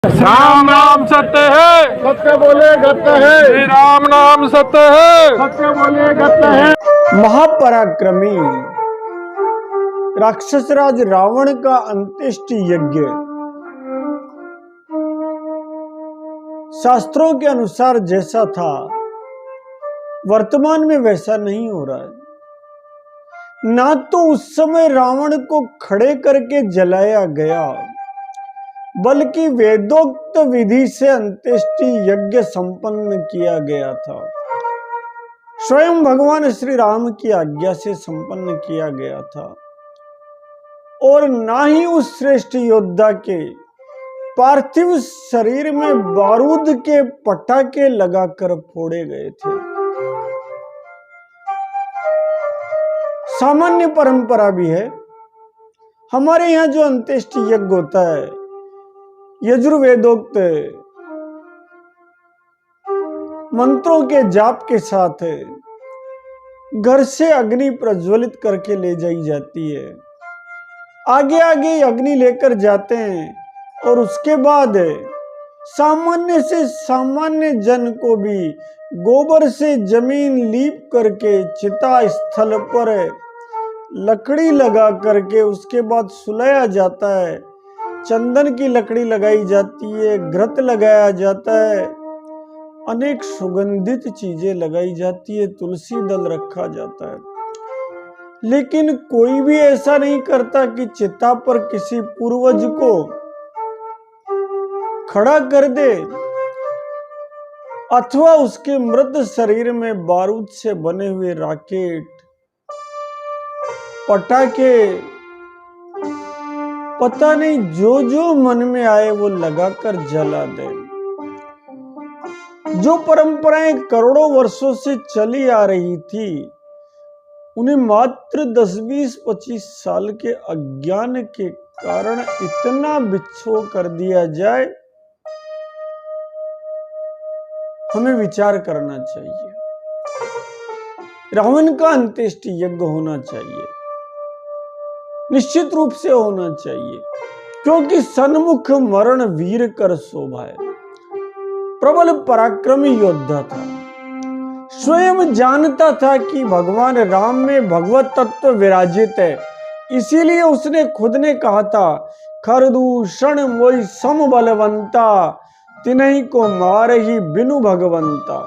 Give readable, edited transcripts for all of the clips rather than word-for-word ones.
राम नाम सत्य है, सत्य बोले सत्य है, श्री राम नाम सत्य है, सत्य बोले सत्य है। महापराक्रमी राक्षसराज रावण का अंत्येष्टि यज्ञ शास्त्रों के अनुसार जैसा था वर्तमान में वैसा नहीं हो रहा है। ना तो उस समय रावण को खड़े करके जलाया गया, बल्कि वेदोक्त विधि से अंत्येष्टि यज्ञ संपन्न किया गया था। स्वयं भगवान श्री राम की आज्ञा से संपन्न किया गया था और ना ही उस श्रेष्ठ योद्धा के पार्थिव शरीर में बारूद के पटाखे लगाकर फोड़े गए थे। सामान्य परंपरा भी है, हमारे यहाँ जो अंत्येष्टि यज्ञ होता है यजुर्वेदोक्त मंत्रों के जाप के साथ घर से अग्नि प्रज्वलित करके ले जाई जाती है। आगे आगे अग्नि लेकर जाते हैं और उसके बाद सामान्य से सामान्य जन को भी गोबर से जमीन लीप करके चिता स्थल पर लकड़ी लगा करके उसके बाद सुलाया जाता है। चंदन की लकड़ी लगाई जाती है, घृत लगाया जाता है, अनेक सुगंधित चीजें लगाई जाती है, तुलसी दल रखा जाता है। लेकिन कोई भी ऐसा नहीं करता कि चिता पर किसी पूर्वज को खड़ा कर दे अथवा उसके मृत शरीर में बारूद से बने हुए राकेट, पटाखे, पता नहीं जो जो मन में आए वो लगाकर जला दे। जो परंपराएं करोड़ों वर्षों से चली आ रही थी, उन्हें मात्र 10, 20, 25 साल के अज्ञान के कारण इतना बिच्छो कर दिया जाए, हमें विचार करना चाहिए। रावण का अंत्येष्टि यज्ञ होना चाहिए, निश्चित रूप से होना चाहिए, क्योंकि सन्मुख मरण वीर कर शोभा है। प्रबल पराक्रमी योद्धा था, स्वयं जानता था कि भगवान राम में भगवत तत्व विराजित है, इसीलिए उसने खुद ने कहा था, खरदूषण मोई सम बलवंता, तिन्हीं को मारे ही बिनु भगवंता।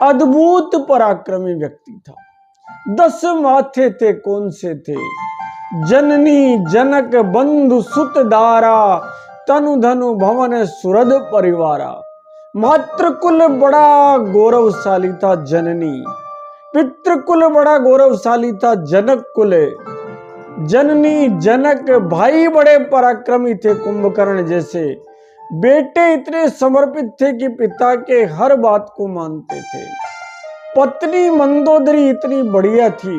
अद्भुत पराक्रमी व्यक्ति था। 10 माथे थे, कौन से थे? जननी जनक बंधु सुत दारा, तनु धनु भवन सुरद परिवारा। मातृकुल बड़ा गौरवशाली था जननी, पितृकुल बड़ा गौरवशाली था जनक कुल। जननी जनक भाई बड़े पराक्रमी थे कुंभकर्ण जैसे, बेटे इतने समर्पित थे कि पिता के हर बात को मानते थे। पत्नी मंदोदरी इतनी बढ़िया थी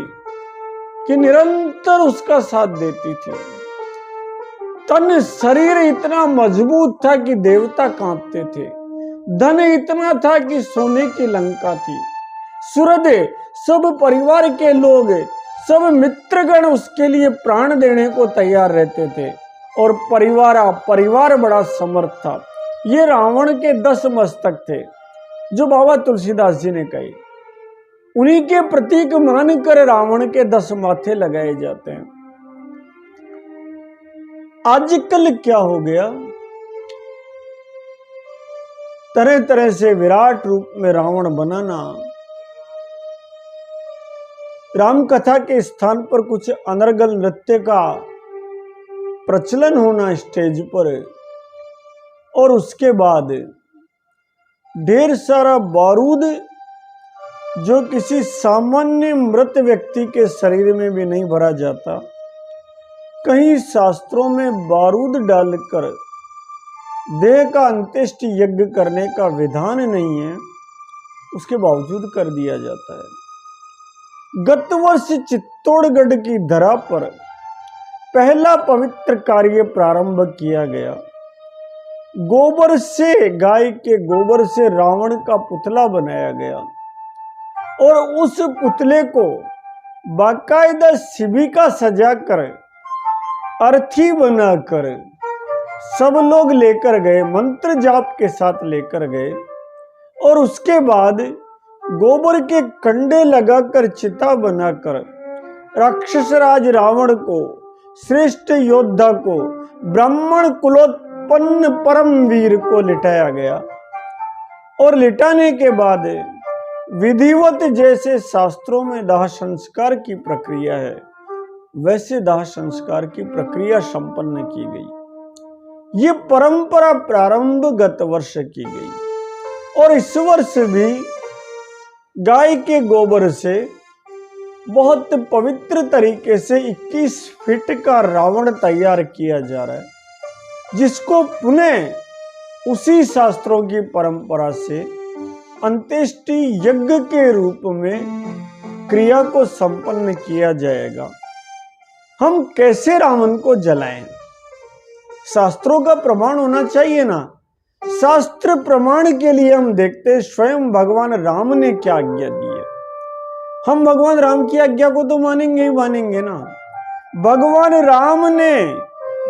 कि निरंतर उसका साथ देती थी। तन शरीर इतना मजबूत था कि देवता कांपते थे। धन इतना था कि सोने की लंका थी। सुरद, सब परिवार के लोग, सब मित्रगण उसके लिए प्राण देने को तैयार रहते थे और परिवार बड़ा समर्थ था। ये रावण के 10 मस्तक थे जो बाबा तुलसीदास जी ने कहे। उन्हीं के प्रतीक मानकर रावण के 10 माथे लगाए जाते हैं। आजकल क्या हो गया, तरह तरह से विराट रूप में रावण बनाना, राम कथा के स्थान पर कुछ अनर्गल नृत्य का प्रचलन होना स्टेज पर, और उसके बाद ढेर सारा बारूद जो किसी सामान्य मृत व्यक्ति के शरीर में भी नहीं भरा जाता। कहीं शास्त्रों में बारूद डालकर देह का अंत्येष्टि यज्ञ करने का विधान नहीं है, उसके बावजूद कर दिया जाता है। गत वर्ष चित्तौड़गढ़ की धरा पर पहला पवित्र कार्य प्रारंभ किया गया। गोबर से, गाय के गोबर से रावण का पुतला बनाया गया और उस पुतले को बाकायदा शिबिका सजाकर, अर्थी बनाकर सब लोग लेकर गए, मंत्र जाप के साथ लेकर गए और उसके बाद गोबर के कंडे लगाकर चिता बनाकर राक्षस राज रावण को, श्रेष्ठ योद्धा को, ब्राह्मण कुलोत्पन्न परम वीर को लिटाया गया। और लिटाने के बाद विधिवत जैसे शास्त्रों में दाह संस्कार की प्रक्रिया है, वैसे दाह संस्कार की प्रक्रिया संपन्न की गई। ये परंपरा प्रारंभ गत वर्ष की गई और इस वर्ष भी गाय के गोबर से बहुत पवित्र तरीके से 21 फीट का रावण तैयार किया जा रहा है, जिसको पुनः उसी शास्त्रों की परंपरा से अंत्येष्टि यज्ञ के रूप में क्रिया को संपन्न किया जाएगा। हम कैसे रावण को जलाएं? शास्त्रों का प्रमाण होना चाहिए ना। शास्त्र प्रमाण के लिए हम देखते हैं स्वयं भगवान राम ने क्या आज्ञा दी है। हम भगवान राम की आज्ञा को तो मानेंगे ही मानेंगे ना। भगवान राम ने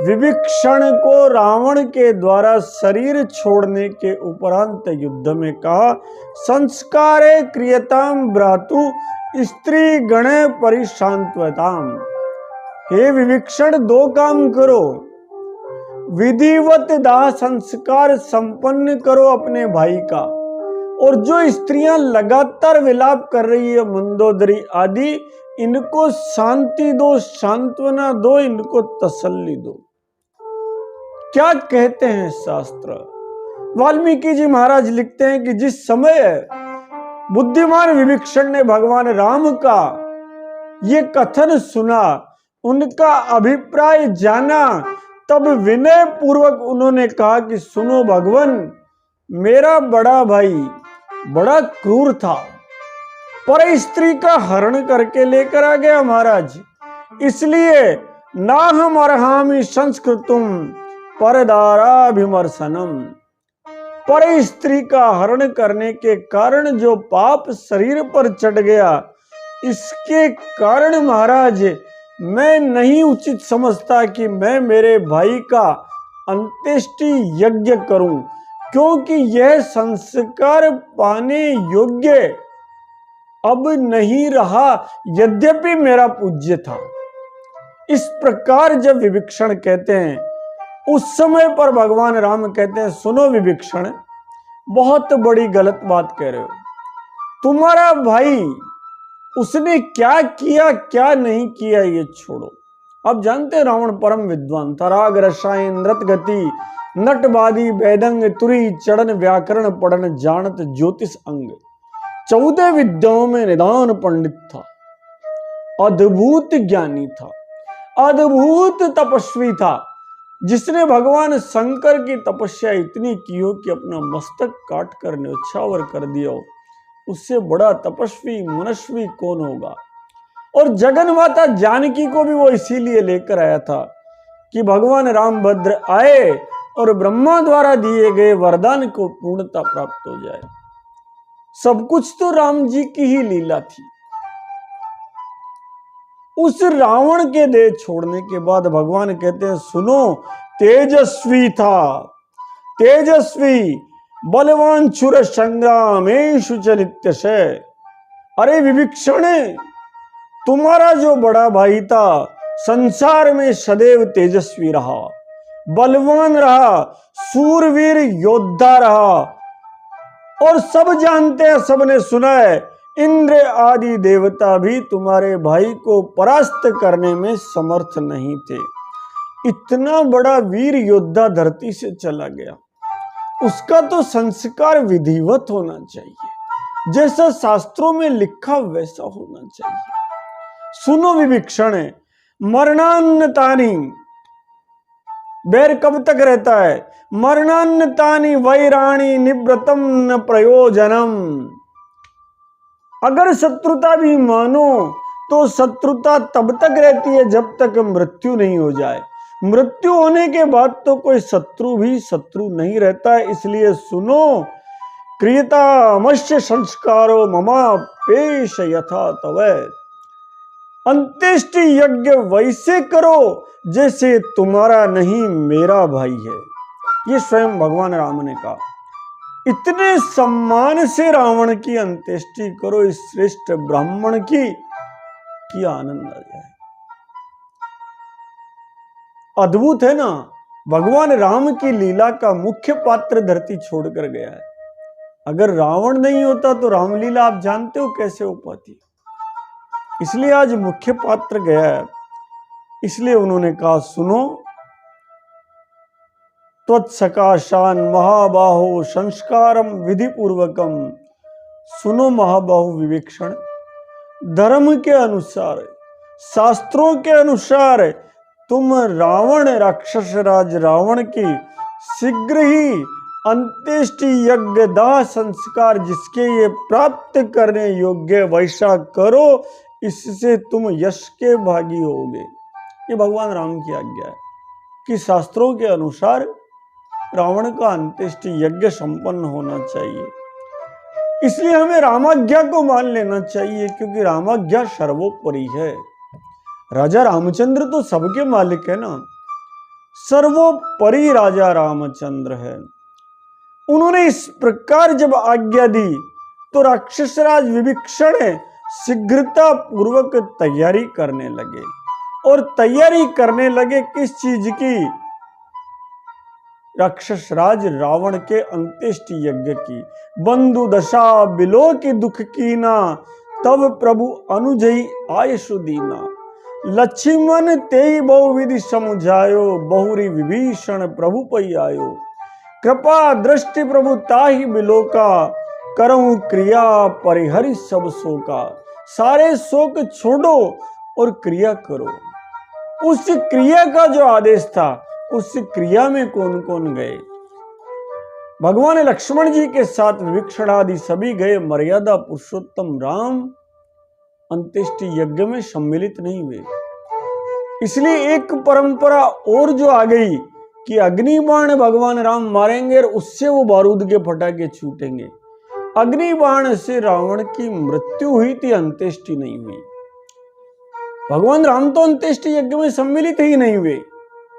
विभीषण को रावण के द्वारा शरीर छोड़ने के उपरांत युद्ध में कहा, संस्कारे क्रियताम भ्रातु स्त्री गणे परिशांतवताम। हे विभीषण, दो काम करो, विधिवत दाह संस्कार संपन्न करो अपने भाई का, और जो स्त्रियां लगातार विलाप कर रही है, मंदोदरी आदि, इनको शांति दो, सांत्वना दो, इनको तसल्ली दो। क्या कहते हैं शास्त्र? वाल्मीकि जी महाराज लिखते हैं कि जिस समय बुद्धिमान विभीषण ने भगवान राम का ये कथन सुना, उनका अभिप्राय जाना, तब विनय पूर्वक उन्होंने कहा कि सुनो भगवान, मेरा बड़ा भाई बड़ा क्रूर था, पर स्त्री का हरण करके लेकर आ गया महाराज, इसलिए ना हम अर्हामि संस्कृतुम परदाराभिमर्शनम। पर स्त्री का हरण करने के कारण जो पाप शरीर पर चढ़ गया, इसके कारण महाराज मैं नहीं उचित समझता कि मैं मेरे भाई का अंत्येष्टि यज्ञ करूं, क्योंकि यह संस्कार पाने योग्य अब नहीं रहा, यद्यपि मेरा पूज्य था। इस प्रकार जब विभीषण कहते हैं, उस समय पर भगवान राम कहते हैं, सुनो विभीषण, बहुत बड़ी गलत बात कह रहे हो। तुम्हारा भाई उसने क्या किया क्या नहीं किया ये छोड़ो। अब जानते हैं रावण परम विद्वान था, राग रसायन नृत गति नटवादी वेदंग तुरी चरण व्याकरण पढ़न जानत ज्योतिष अंग, 14 विद्याओं में निदान पंडित था, अद्भुत ज्ञानी था, अद्भुत तपस्वी था, जिसने भगवान शंकर की तपस्या इतनी की हो कि अपना मस्तक काट कर न्योछावर कर दिया हो। उससे बड़ा तपस्वी मनस्वी कौन होगा। और जगन माता जानकी को भी वो इसीलिए लेकर आया था कि भगवान रामभद्र आए और ब्रह्मा द्वारा दिए गए वरदान को पूर्णता प्राप्त हो जाए। सब कुछ तो राम जी की ही लीला थी। उस रावण के देह छोड़ने के बाद भगवान कहते हैं, सुनो, तेजस्वी था, तेजस्वी बलवान चुर संग्रामेषु च नित्यशय। अरे विभीषण, तुम्हारा जो बड़ा भाई था संसार में सदैव तेजस्वी रहा, बलवान रहा, सूरवीर योद्धा रहा, और सब जानते हैं, सबने सुना है, इंद्र आदि देवता भी तुम्हारे भाई को परास्त करने में समर्थ नहीं थे। इतना बड़ा वीर योद्धा धरती से चला गया, उसका तो संस्कार विधिवत होना चाहिए, जैसा शास्त्रों में लिखा वैसा होना चाहिए। सुनो विभीषण, मरणान्नतानि, बैर कब तक रहता है? मरणान्नतानि वैराणि निवृतम न प्रयोजनम। अगर शत्रुता भी मानो तो शत्रुता तब तक रहती है जब तक मृत्यु नहीं हो जाए। मृत्यु होने के बाद तो कोई शत्रु भी शत्रु नहीं रहता है। इसलिए सुनो, क्रियतामस्य संस्कारो ममा पेश यथा तव। अंत्येष्टि यज्ञ वैसे करो जैसे तुम्हारा नहीं मेरा भाई है। ये स्वयं भगवान राम ने कहा। इतने सम्मान से रावण की अंत्येष्टि करो इस श्रेष्ठ ब्राह्मण की, कि आनंद आ जाए। अद्भुत है ना। भगवान राम की लीला का मुख्य पात्र धरती छोड़कर गया है। अगर रावण नहीं होता तो रामलीला आप जानते हो कैसे हो पाती। इसलिए आज मुख्य पात्र गया है। इसलिए उन्होंने कहा, सुनो, त्वत्सकाशान महाबाहो संस्कारम विधि पूर्वकम। सुनो महाबाहु विवेक्षण, धर्म के अनुसार, शास्त्रों के अनुसार तुम रावण, राक्षस राज रावण की शीघ्र ही अंत्येष्टि यज्ञ दाह संस्कार जिसके ये प्राप्त करने योग्य वैसा करो, इससे तुम यश के भागी होगे। ये भगवान राम की आज्ञा है कि शास्त्रों के अनुसार रावण का अंत्येष्टि यज्ञ संपन्न होना चाहिए। इसलिए हमें रामाज्ञा को मान लेना चाहिए, क्योंकि रामाज्ञा सर्वोपरि है। राजा रामचंद्र तो सबके मालिक है ना, सर्वोपरि राजा रामचंद्र है। उन्होंने इस प्रकार जब आज्ञा दी तो राक्षसराज विभीषण शीघ्रता पूर्वक तैयारी करने लगे। और तैयारी करने लगे किस चीज की? राक्षसराज रावण के अंत्येष्टि यज्ञ की। बंधु दशा बिलो की दुख कीना, तब प्रभु अनुजयी आय सुदीना। लक्ष्मण तेई बहुविधि समुझायो, बहुरी विभीषण प्रभु पै आयो। कृपा दृष्टि प्रभु ताहि बिलो का, करऊं क्रिया परिहरि सब शोका। सारे शोक छोड़ो और क्रिया करो। उस क्रिया का जो आदेश था, उस क्रिया में कौन कौन गए? भगवान लक्ष्मण जी के साथ विभीषण आदि सभी गए। मर्यादा पुरुषोत्तम राम अंत्येष्टि यज्ञ में सम्मिलित नहीं हुए। इसलिए एक परंपरा और जो आ गई कि अग्निबाण भगवान राम मारेंगे और उससे वो बारूद के फटाके छूटेंगे। अग्निबाण से रावण की मृत्यु हुई थी, अंत्येष्टि नहीं हुई। भगवान राम तो अंत्येष्टि यज्ञ में सम्मिलित ही नहीं हुए।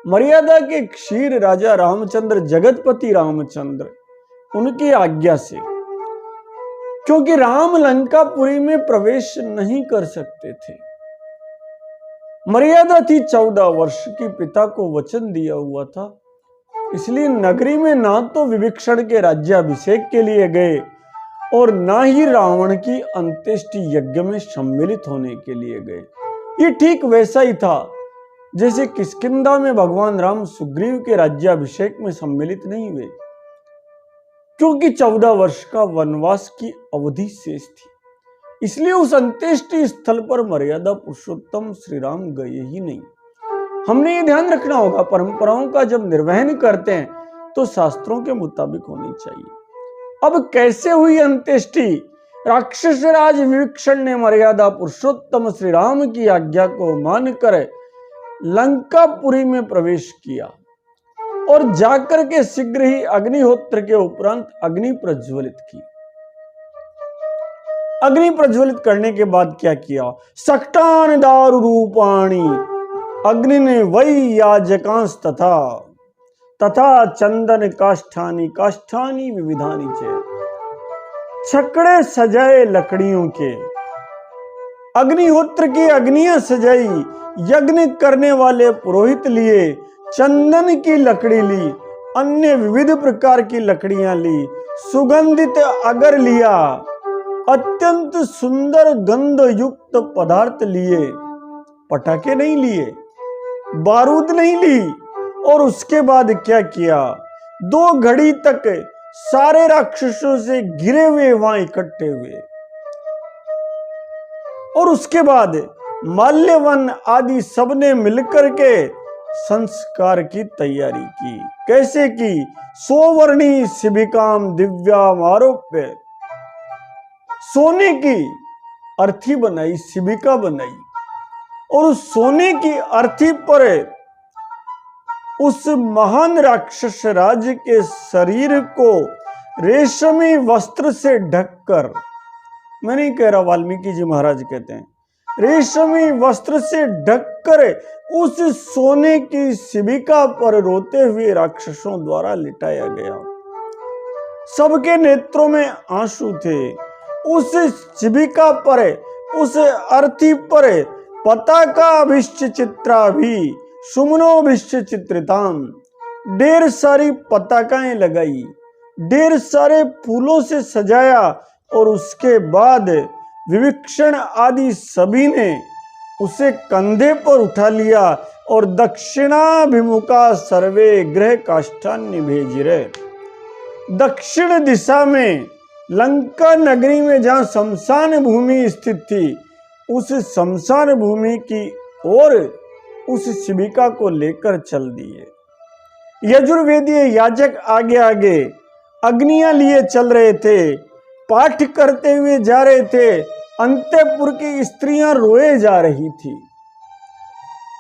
मर्यादा के क्षीर राजा रामचंद्र, जगतपति रामचंद्र, उनकी आज्ञा से, क्योंकि राम लंकापुरी में प्रवेश नहीं कर सकते थे। मर्यादा थी 14 वर्ष की, पिता को वचन दिया हुआ था। इसलिए नगरी में ना तो विभीषण के राज्याभिषेक के लिए गए और ना ही रावण की अंत्येष्टि यज्ञ में सम्मिलित होने के लिए गए। ये ठीक वैसा ही था जैसे किष्किंधा में भगवान राम सुग्रीव के राज्याभिषेक में सम्मिलित नहीं हुए, क्योंकि 14 वर्ष का वनवास की अवधि शेष थी। इसलिए उस अंत्येष्टि स्थल पर मर्यादा पुरुषोत्तम श्री राम गए ही नहीं। हमने ये ध्यान रखना होगा, परंपराओं का जब निर्वहन करते हैं तो शास्त्रों के मुताबिक होनी चाहिए। अब कैसे हुई अंत्येष्टि? राक्षस राज विभीषण ने मर्यादा पुरुषोत्तम श्री राम की आज्ञा को मानकर लंकापुरी में प्रवेश किया और जाकर के शीघ्र ही अग्निहोत्र के उपरांत अग्नि प्रज्वलित की। अग्नि प्रज्वलित करने के बाद क्या किया? सक्टान दारु रूपाणी अग्नि ने वही याजकांश तथा चंदन काष्ठानी काष्ठानी विविधानी चे। छकड़े सजाए लकड़ियों के, अग्निहोत्र की अग्नियां सजाई, यज्ञ करने वाले पुरोहित लिए, चंदन की लकड़ी ली, अन्य विविध प्रकार की लकड़ियां ली, सुगंधित अगर लिया, अत्यंत सुंदर गंध युक्त पदार्थ लिए। पटाखे नहीं लिए, बारूद नहीं ली। और उसके बाद क्या किया? 2 घड़ी तक सारे राक्षसों से घिरे हुए वहां इकट्ठे हुए और उसके बाद माल्यवन आदि सबने मिलकर के संस्कार की तैयारी की। कैसे की? सोवर्णी शिबिकाम दिव्याम आरोप्य, सोने की अर्थी बनाई, शिबिका बनाई और उस सोने की अर्थी पर उस महान राक्षस राज के शरीर को रेशमी वस्त्र से ढककर, मैं नहीं कह रहा, वाल्मीकि जी महाराज कहते हैं, रेशमी वस्त्र से ढककर उस सोने की शिविका पर रोते हुए राक्षसों द्वारा लिटाया गया। सबके नेत्रों में आंसू थे। उस शिविका पर, उस अर्थी पर पताका चित्रा भी सुमनो चित्रिताम, ढेर सारी पताकाएं लगाई, ढेर सारे फूलों से सजाया और उसके बाद विभीषण आदि सभी ने उसे कंधे पर उठा लिया और दक्षिणाभिमुखा सर्वे गृह काष्ठान्य भेजिरे। दक्षिण दिशा में लंका नगरी में जहां शमशान भूमि स्थित थी, उस शमशान भूमि की ओर उस शिविका को लेकर चल दिए। यजुर्वेदीय याजक आगे आगे अग्नियां लिए चल रहे थे, पाठ करते हुए जा रहे थे। अंतःपुर की स्त्रियां रोए जा रही थी।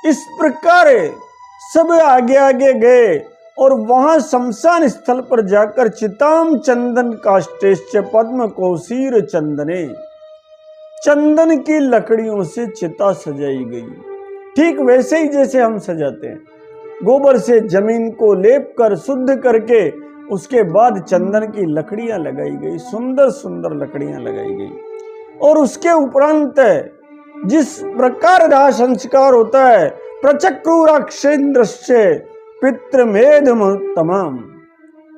इस प्रकार सब आगे आगे गए और वहां शमशान स्थल पर जाकर चिताम चंदन काष्ठेश्च पद्म कौशीर चंदने, चंदन की लकड़ियों से चिता सजाई गई। ठीक वैसे ही जैसे हम सजाते हैं, गोबर से जमीन को लेप कर शुद्ध करके उसके बाद चंदन की लकड़ियां लगाई गई, सुंदर सुंदर लकड़ियां लगाई गई। और उसके उपरांत जिस प्रकार दाह संस्कार होता है, प्रचक्रुराक्षेन्द्रस्य पितृमेधम तमाम,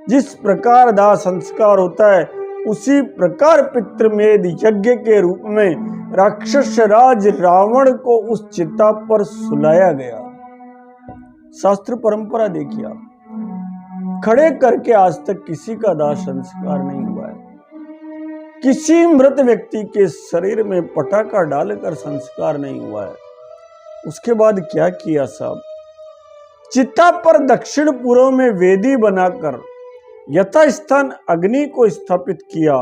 जिस प्रकार दाह संस्कार होता है उसी प्रकार पितृमेध यज्ञ के रूप में राक्षस राज रावण को उस चिता पर सुलाया गया। शास्त्र परंपरा देखिए आप, खड़े करके आज तक किसी का दाह संस्कार नहीं हुआ है। किसी मृत व्यक्ति के शरीर में पटाखा डालकर संस्कार नहीं हुआ है। उसके बाद क्या किया साहब, चिता पर दक्षिण पूर्व में वेदी बनाकर यथास्थान अग्नि को स्थापित किया।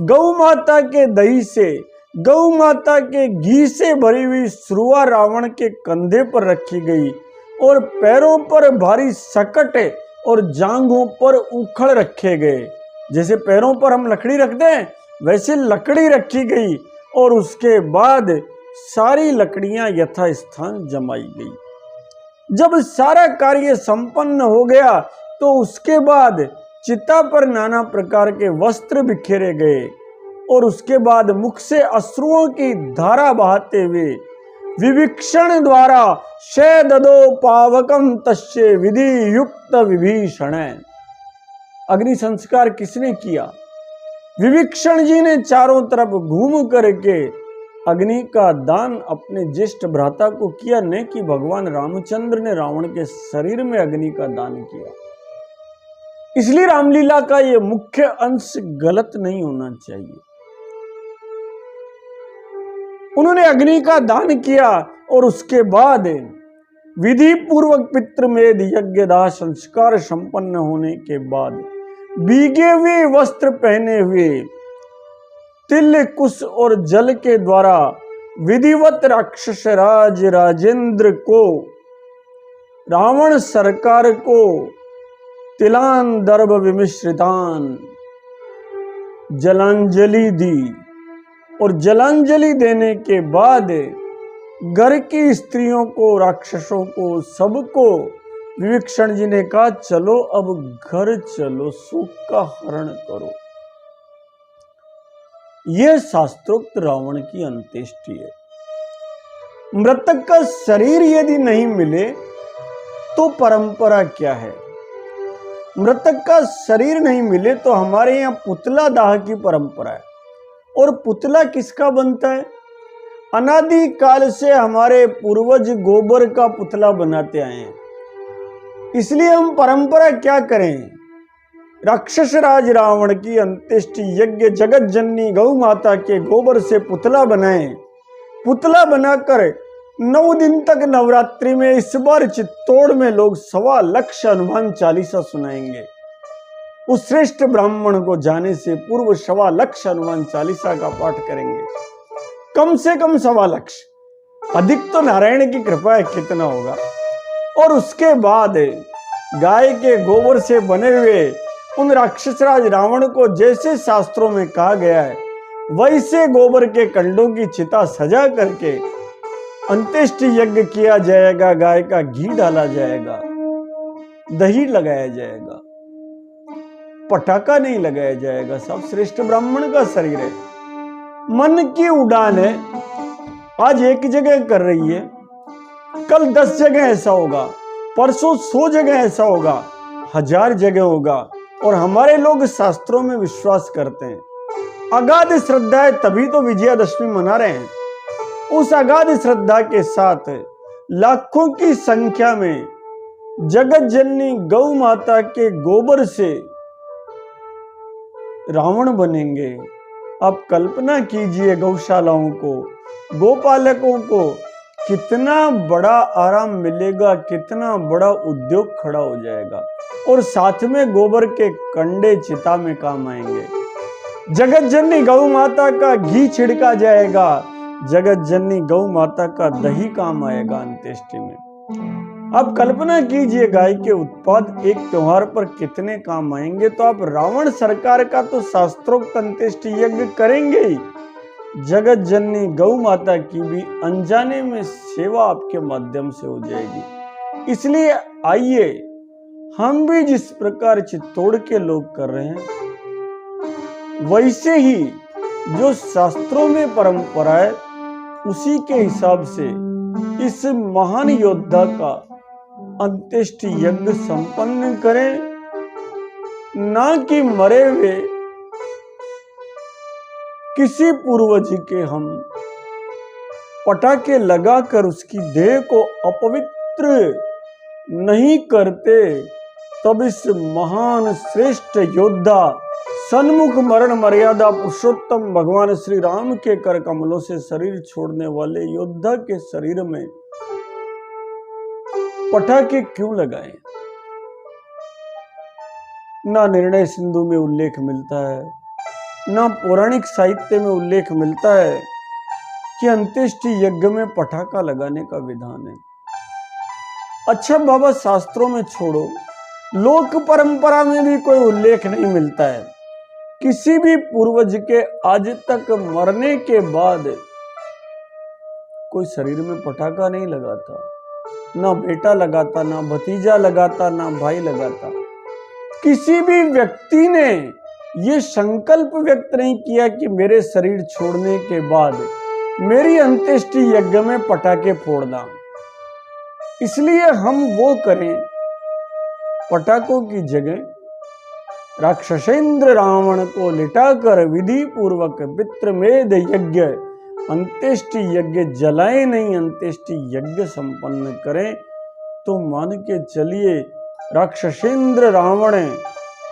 गौ माता के दही से, गौ माता के घी से भरी हुई सुरुआ रावण के कंधे पर रखी गई और पैरों पर भारी सकट और जांघों पर उखड़ रखे गए। जैसे पैरों पर हम लकड़ी रखते हैं वैसे लकड़ी रखी गई और उसके बाद सारी लकड़ियां यथास्थान जमाई गई। जब सारा कार्य संपन्न हो गया तो उसके बाद चिता पर नाना प्रकार के वस्त्र बिखेरे गए और उसके बाद मुख से अश्रुओं की धारा बहाते हुए विभीषण द्वारा शेददो पावकम तस्य विधि युक्त विभीषण। अग्नि संस्कार किसने किया? विभीषण जी ने चारों तरफ घूम करके अग्नि का दान अपने ज्येष्ठ भ्राता को किया, न कि भगवान रामचंद्र ने रावण के शरीर में अग्नि का दान किया। इसलिए रामलीला का यह मुख्य अंश गलत नहीं होना चाहिए। उन्होंने अग्नि का दान किया और उसके बाद विधि पूर्वक पितृमेध यज्ञ दाह संस्कार संपन्न होने के बाद भीगे हुए वस्त्र पहने हुए तिल कुश और जल के द्वारा विधिवत राक्षस राज राजेंद्र को, रावण सरकार को तिलान दर्भ विमिश्रितान जलांजलि दी और जलांजलि देने के बाद घर की स्त्रियों को, राक्षसों को, सबको विभीषण जी ने कहा चलो अब घर चलो, सुख का हरण करो। यह शास्त्रोक्त रावण की अंत्येष्टि है। मृतक का शरीर यदि नहीं मिले तो परंपरा क्या है? मृतक का शरीर नहीं मिले तो हमारे यहाँ पुतला दाह की परंपरा है। और पुतला किसका बनता है? अनादि काल से हमारे पूर्वज गोबर का पुतला बनाते आए हैं। इसलिए हम परंपरा क्या करें? राक्षस राज रावण की अंत्येष्टि यज्ञ जगत जननी गौ माता के गोबर से पुतला बनाएं। पुतला बनाकर 9 दिन तक नवरात्रि में इस बार चित्तौड़ में लोग 1.25 लाख हनुमान चालीसा सुनाएंगे। उस श्रेष्ठ ब्राह्मण को जाने से पूर्व 1.25 लाख हनुमान चालीसा का पाठ करेंगे। कम से कम 1.25 लाख, अधिक तो नारायण की कृपा है, कितना होगा। और उसके बाद गाय के गोबर से बने हुए उन राक्षसराज रावण को जैसे शास्त्रों में कहा गया है वैसे गोबर के कंडों की चिता सजा करके अंत्येष्टि यज्ञ किया जाएगा। गाय का घी डाला जाएगा, दही लगाया जाएगा, पटाखा नहीं लगाया जाएगा। सब श्रेष्ठ ब्राह्मण का शरीर है। मन की उड़ान है, आज एक जगह कर रही है, कल 10 जगह ऐसा होगा, परसों 100 जगह ऐसा होगा, 1000 जगह होगा। और हमारे लोग शास्त्रों में विश्वास करते हैं। अगाध श्रद्धा है, तभी तो विजयादशमी मना रहे हैं। उस अगाध श्रद्धा के साथ लाखों की संख्या में जगत जननी गौ माता के गोबर से रावण बनेंगे। आप कल्पना कीजिए, गौशालाओं को, गोपालकों को कितना बड़ा आराम मिलेगा, कितना बड़ा उद्योग खड़ा हो जाएगा। और साथ में गोबर के कंडे चिता में काम आएंगे। जगत जननी गौ माता का घी छिड़का जाएगा, जगत जननी गौ माता का दही काम आएगा अंत्येष्टि में। आप कल्पना कीजिए, गाय के उत्पाद एक त्योहार पर कितने काम आएंगे। तो आप रावण सरकार का तो शास्त्रोक्त अंत्येष्टि यज्ञ करेंगे ही, जगत जननी गौ माता की भी अनजाने में सेवा आपके माध्यम से हो जाएगी। इसलिए आइए, हम भी जिस प्रकार चित्तौड़ के लोग कर रहे हैं, वैसे ही जो शास्त्रों में परंपरा है, उसी के हिसाब से इस महान योद्धा का अंत्येष्टि यज्ञ संपन्न करें। ना कि मरे हुए किसी पूर्वज के हम पटाखे लगाकर उसकी देह को अपवित्र नहीं करते। तब इस महान श्रेष्ठ योद्धा, सन्मुख मरण मर्यादा पुरुषोत्तम भगवान श्री राम के कर कमलों से शरीर छोड़ने वाले योद्धा के शरीर में पटाखे क्यों लगाएं? ना निर्णय सिंधु में उल्लेख मिलता है, ना पौराणिक साहित्य में उल्लेख मिलता है कि अंत्येष्टि यज्ञ में पटाखा लगाने का विधान है। अच्छा बाबा, शास्त्रों में छोड़ो, लोक परंपरा में भी कोई उल्लेख नहीं मिलता है। किसी भी पूर्वज के आज तक मरने के बाद कोई शरीर में पटाखा नहीं लगाता। ना बेटा लगाता, ना भतीजा लगाता, ना भाई लगाता। किसी भी व्यक्ति ने यह संकल्प व्यक्त नहीं किया कि मेरे शरीर छोड़ने के बाद मेरी अंत्येष्टि यज्ञ में पटाखे फोड़ना। इसलिए हम वो करें, पटाखों की जगह राक्षसेंद्र रावण को लिटाकर विधि पूर्वक पितृमेध यज्ञ, अंत्येष्टि यज्ञ जलाए नहीं, अंत्येष्टि यज्ञ संपन्न करें। तो मान के चलिए, राक्षसेंद्र रावण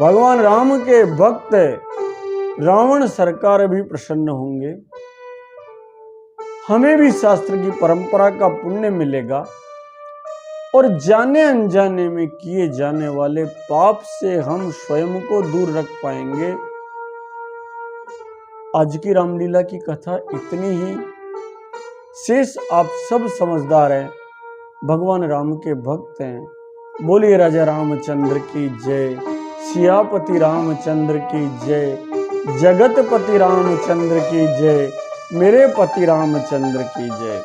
भगवान राम के भक्त रावण सरकार भी प्रसन्न होंगे, हमें भी शास्त्र की परंपरा का पुण्य मिलेगा और जाने अनजाने में किए जाने वाले पाप से हम स्वयं को दूर रख पाएंगे। आज की रामलीला की कथा इतनी ही। शेष आप सब समझदार हैं, भगवान राम के भक्त हैं। बोलिए राजा रामचंद्र की जय, सियापति रामचंद्र की जय, जगतपति रामचंद्र की जय, मेरे पति रामचंद्र की जय।